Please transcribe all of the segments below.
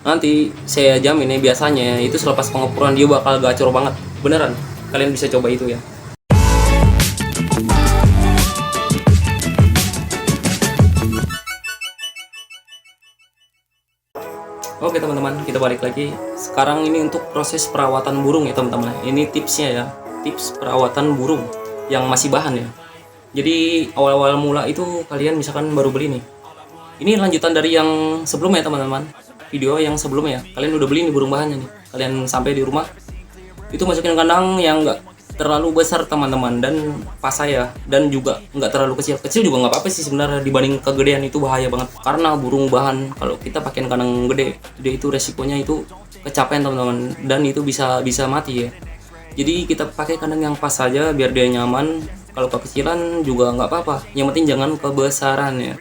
Nanti saya jamin ya, biasanya itu selepas pengepuran dia bakal gacor banget. Beneran, kalian bisa coba itu ya. Oke teman-teman, kita balik lagi. Sekarang ini untuk proses perawatan burung ya teman-teman. Ini tipsnya ya, tips perawatan burung yang masih bahan ya. Jadi awal-awal mula itu kalian misalkan baru beli nih. Ini lanjutan dari yang sebelumnya teman-teman. Video yang sebelumnya ya. Kalian udah beli nih burung bahannya nih. Kalian sampai di rumah, itu masukin kandang yang enggak terlalu besar teman-teman, dan pas saya, dan juga nggak terlalu kecil juga nggak apa-apa sih sebenarnya. Dibanding kegedean itu bahaya banget, karena burung bahan kalau kita pakai kandang gede itu resikonya itu kecapean teman-teman, dan itu bisa mati ya. Jadi kita pakai kandang yang pas saja biar dia nyaman. Kalau kekecilan juga nggak apa-apa, yang penting jangan kebesaran ya.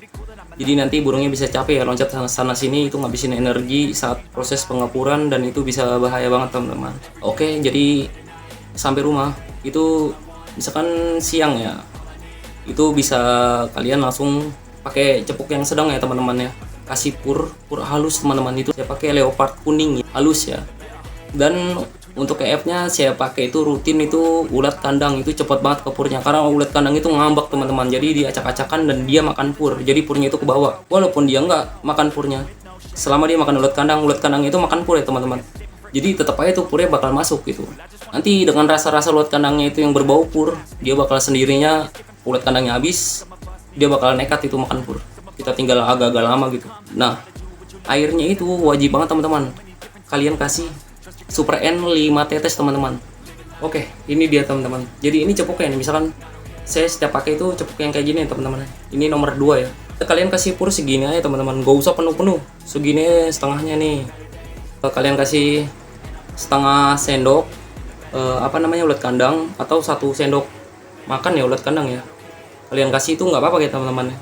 Jadi nanti burungnya bisa capek ya, loncat sana sini, itu ngabisin energi saat proses pengapuran, dan itu bisa bahaya banget teman-teman. Oke, jadi sampai rumah itu misalkan siang ya, itu bisa kalian langsung pakai cepuk yang sedang ya teman-teman ya. Kasih pur halus teman-teman, itu saya pakai leopard kuning ya, halus ya. Dan untuk EF-nya saya pakai itu rutin, itu ulat kandang, itu cepat banget ke purnya, karena ulat kandang itu ngambek teman-teman. Jadi dia acak-acakan dan dia makan pur, jadi purnya itu ke bawah walaupun dia nggak makan purnya. Selama dia makan ulat kandang itu makan pur ya teman-teman. Jadi tetap aja tuh purnya bakal masuk gitu. Nanti dengan rasa-rasa ulat kandangnya itu yang berbau pur, dia bakal sendirinya, ulat kandangnya habis, dia bakal nekat itu makan pur. Kita tinggal agak-agak lama gitu. Nah, airnya itu wajib banget teman-teman. Kalian kasih Super N 5 tetes teman-teman. Oke, ini dia teman-teman. Jadi ini cepuknya nih, misalkan saya setiap pakai itu cepuk yang kayak gini teman-teman. Ini nomor 2 ya. Kalian kasih pur segini aja teman-teman, gak usah penuh-penuh. Segini setengahnya nih. Kalian kasih setengah sendok ulat kandang, atau 1 sendok makan ya ulat kandang ya. Kalian kasih itu nggak apa-apa ya teman-teman.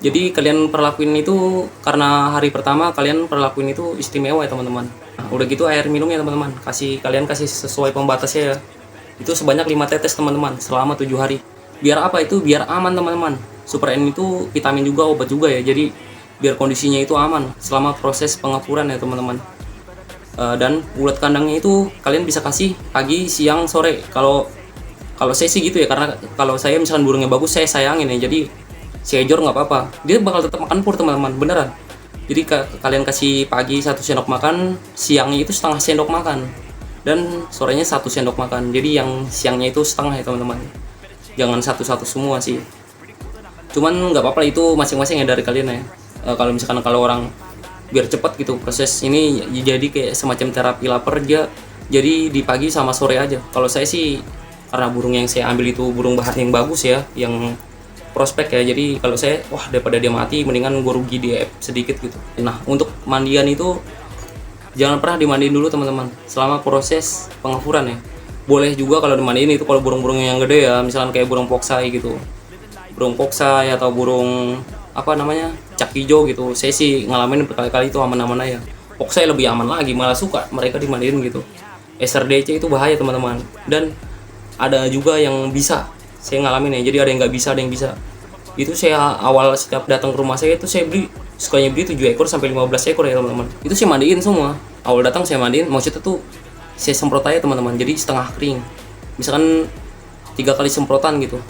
Jadi kalian perlakuin itu, karena hari pertama kalian perlakuin itu istimewa ya teman-teman. Nah, udah gitu air minumnya teman-teman, kalian kasih sesuai pembatasnya ya. Itu sebanyak 5 tetes teman-teman selama 7 hari. Biar apa itu? Biar aman teman-teman. Super N itu vitamin juga, obat juga ya. Jadi biar kondisinya itu aman selama proses pengapuran ya teman-teman. Dan ulat kandangnya itu kalian bisa kasih pagi, siang, sore. Kalau saya sih gitu ya, karena kalau saya misalkan burungnya bagus, saya sayangin ya. Jadi saya jor nggak apa-apa, dia bakal tetap makan pur teman-teman, beneran. Jadi kalian kasih pagi 1 sendok makan, siangnya itu setengah sendok makan, dan sorenya 1 sendok makan. Jadi yang siangnya itu setengah ya teman-teman. Jangan satu-satu semua sih. Cuman nggak apa-apa, itu masing-masing ya dari kalian ya. Kalau misalkan kalau orang biar cepat gitu proses ini, jadi kayak semacam terapi lapar aja, jadi di pagi sama sore aja. Kalau saya sih, karena burung yang saya ambil itu burung bahan yang bagus ya, yang prospek ya, jadi kalau saya, wah daripada dia mati mendingan gue rugi di sedikit gitu. Nah, untuk mandian itu jangan pernah dimandiin dulu teman-teman selama proses pengapuran ya. Boleh juga kalau dimandiin itu kalau burung-burung yang gede ya, misalkan kayak burung poksai gitu, burung poksai atau burung cak hijau gitu. Saya sih ngalamin berkali-kali itu aman-aman aja. Poksai lebih aman lagi, malah suka mereka dimandiin gitu. SRDC itu bahaya teman-teman. Dan ada juga yang bisa, saya ngalamin ya. Jadi ada yang nggak bisa, ada yang bisa. Itu saya awal setiap datang ke rumah saya itu saya sukanya beli 7 ekor sampai 15 ekor ya teman-teman. Itu saya mandiin semua. Awal datang saya mandiin, maksudnya tuh saya semprot aja teman-teman. Jadi setengah kering. Misalkan 3 kali semprotan gitu.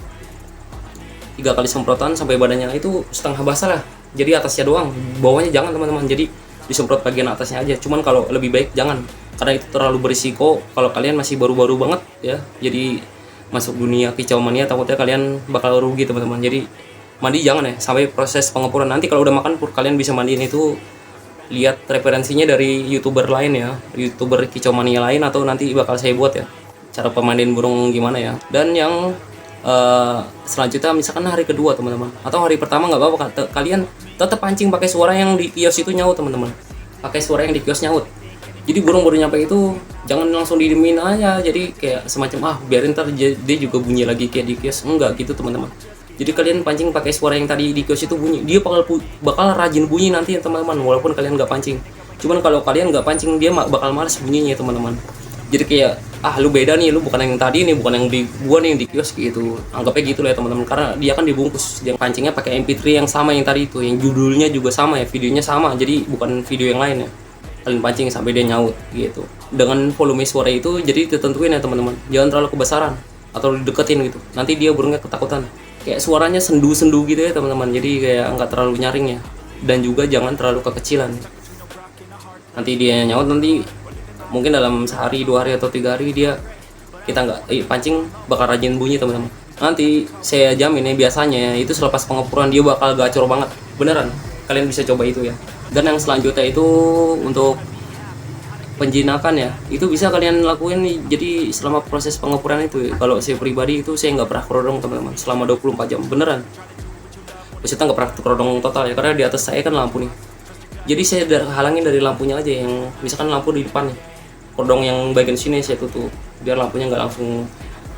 3 kali semprotan sampai badannya itu setengah basah lah. Jadi atasnya doang, bawahnya jangan teman-teman. Jadi disemprot bagian atasnya aja. Cuman kalau lebih baik jangan, karena itu terlalu berisiko kalau kalian masih baru-baru banget ya. Jadi masuk dunia kicau mania, takutnya kalian bakal rugi teman-teman. Jadi mandi jangan ya sampai proses pengapuran. Nanti kalau udah makan pur, kalian bisa mandiin itu, lihat referensinya dari YouTuber lain ya, YouTuber kicau mania lain, atau nanti bakal saya buat ya cara pemandian burung gimana ya. Dan yang selanjutnya misalkan hari kedua teman-teman, atau hari pertama nggak apa-apa, kalian tetap pancing pakai suara yang di kios itu nyaut teman-teman. Pakai suara yang di kios nyaut. Jadi burung baru nyampe itu jangan langsung didiemin aja, jadi kayak semacam biarin ntar dia juga bunyi lagi kayak di kios. Enggak gitu teman-teman. Jadi kalian pancing pakai suara yang tadi di kios itu bunyi, dia bakal rajin bunyi nanti ya teman-teman, walaupun kalian nggak pancing. Cuman kalau kalian nggak pancing, dia bakal males bunyinya teman-teman. Jadi kayak lu beda nih, lu bukan yang tadi nih, bukan yang di gua nih yang di kios gitu. Anggapnya gitu lah ya teman-teman, karena dia kan dibungkus, dia pancingnya pakai MP3 yang sama yang tadi itu, yang judulnya juga sama ya, videonya sama, jadi bukan video yang lain ya. kalian pancing sampai dia nyaut gitu. Dengan volume suara itu jadi ditentuin ya teman-teman, jangan terlalu kebesaran atau dideketin gitu, nanti dia burungnya ketakutan. Kayak suaranya sendu-sendu gitu ya teman-teman, jadi kayak nggak terlalu nyaring ya. Dan juga jangan terlalu kekecilan, nanti dia nyaut, nanti mungkin dalam sehari, 2 hari atau 3 hari dia kita nggak pancing bakal rajin bunyi teman-teman. Nanti saya jamin ya, biasanya itu selepas pengepuran dia bakal gacor banget beneran. Kalian bisa coba itu ya. Dan yang selanjutnya itu untuk penjinakan ya, itu bisa kalian lakuin nih. Jadi selama proses pengepuran itu, kalau saya pribadi itu saya nggak pernah kerodong teman-teman selama 24 jam beneran. Maksudnya nggak pernah kerodong total ya, karena di atas saya kan lampu nih. Jadi saya halangin dari lampunya aja, yang misalkan lampu di depan nih, kerodong yang bagian sini saya tutup biar lampunya nggak langsung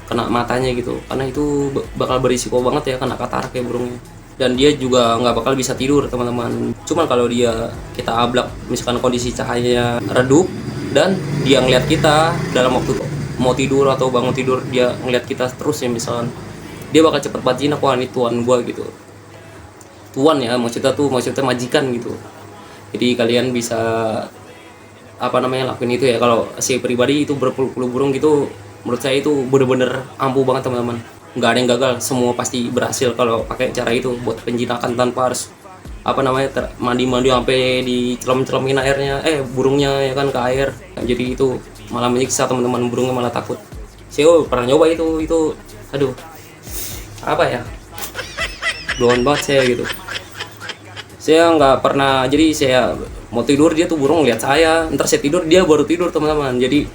kena matanya gitu, karena itu bakal berisiko banget ya kena katarak kayak burungnya. Dan dia juga nggak bakal bisa tidur teman-teman. Cuman kalau dia kita ablak, misalkan kondisi cahayanya redup dan dia ngeliat kita dalam waktu mau tidur atau bangun tidur, dia ngeliat kita terus ya misalkan, dia bakal cepet banget jinak, wah ini tuan gua gitu. Tuan ya maksudnya majikan gitu. Jadi kalian bisa lakuin itu ya. Kalau saya pribadi itu berpuluh-puluh burung gitu, menurut saya itu bener-bener ampuh banget teman-teman, nggak ada yang gagal, semua pasti berhasil kalau pakai cara itu buat penjinakan tanpa harus mandi-mandi sampai dicelom-celomin airnya burungnya ya kan ke air. Nah, jadi itu malah menyiksa teman-teman, burungnya malah takut. Saya pernah nyoba itu aduh apa ya, blown banget saya gitu. Saya nggak pernah, jadi saya mau tidur dia tuh burung lihat saya, ntar saya tidur dia baru tidur teman-teman. Jadi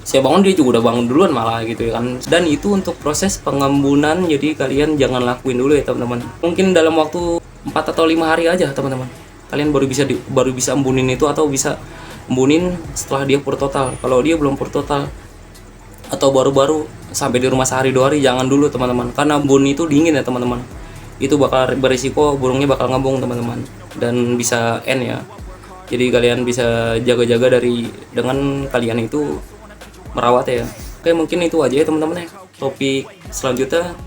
saya bangun dia juga udah bangun duluan malah gitu ya kan. Dan itu untuk proses pengembunan, jadi kalian jangan lakuin dulu ya teman-teman. Mungkin dalam waktu 4 atau 5 hari aja teman-teman, kalian baru bisa embunin itu, atau bisa embunin setelah dia pur total. Kalau dia belum pur total atau baru-baru sampai di rumah sehari 2 hari, jangan dulu teman-teman, karena embun itu dingin ya teman-teman. Itu bakal berisiko burungnya bakal ngembung teman-teman, dan bisa end ya. Jadi kalian bisa jaga-jaga dengan kalian itu merawat ya. Oke, mungkin itu aja ya teman-teman ya. Topik selanjutnya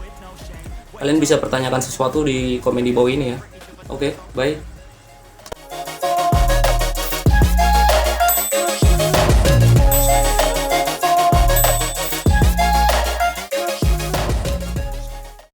kalian bisa pertanyakan sesuatu di komen di bawah ini ya. Oke, bye.